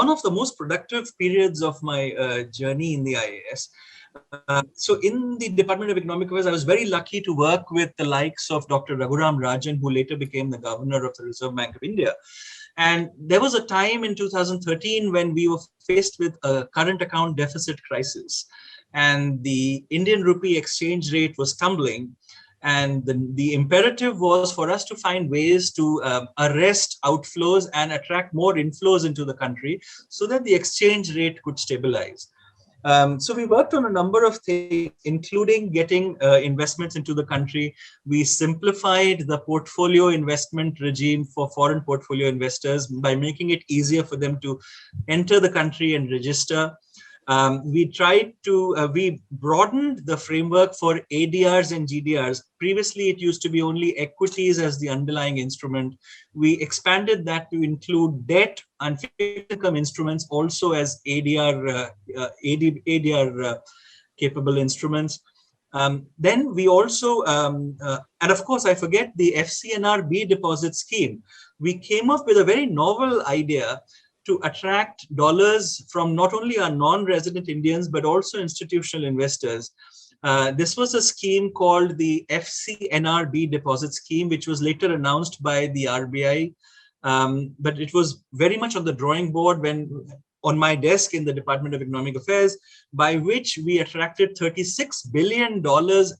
one of the most productive periods of my journey in the IAS. So in the Department of Economic Affairs, I was very lucky to work with the likes of Dr. Raghuram Rajan, who later became the governor of the Reserve Bank of India. And there was a time in 2013 when we were faced with a current account deficit crisis, and the Indian rupee exchange rate was tumbling. And the imperative was for us to find ways to arrest outflows and attract more inflows into the country so that the exchange rate could stabilize. So we worked on a number of things, including getting investments into the country. We simplified the portfolio investment regime for foreign portfolio investors by making it easier for them to enter the country and register. We broadened the framework for ADRs and GDRs. Previously, it used to be only equities as the underlying instrument. We expanded that to include debt and fixed income instruments also as ADR capable instruments. Then we also, and of course, I forget the FCNRB deposit scheme. We came up with a very novel idea to attract dollars from not only our non-resident Indians, but also institutional investors. This was a scheme called the FCNRB deposit scheme, which was later announced by the RBI. But it was very much on the drawing board on my desk in the Department of Economic Affairs, by which we attracted $36 billion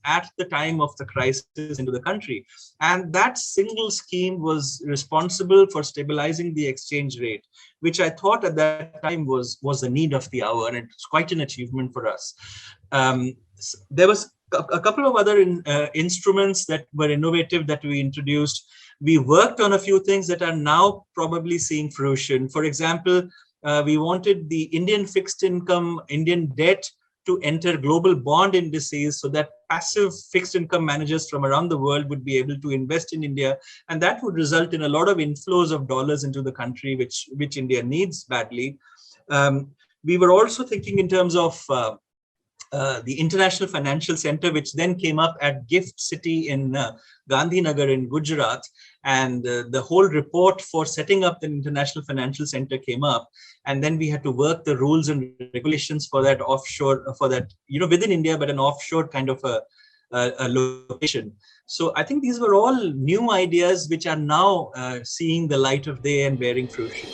at the time of the crisis into the country. And that single scheme was responsible for stabilizing the exchange rate, which I thought at that time was the need of the hour, and it's quite an achievement for us. There was a couple of other instruments that were innovative that we introduced. We worked on a few things that are now probably seeing fruition. For example, we wanted the Indian fixed income, Indian debt to enter global bond indices so that passive fixed income managers from around the world would be able to invest in India. And that would result in a lot of inflows of dollars into the country, which India needs badly. We were also thinking in terms of the International Financial Center, which then came up at Gift City in Gandhinagar in Gujarat. And the whole report for setting up the International Financial Center came up. And then we had to work the rules and regulations for that offshore, within India, but an offshore kind of a location. So I think these were all new ideas which are now seeing the light of day and bearing fruition.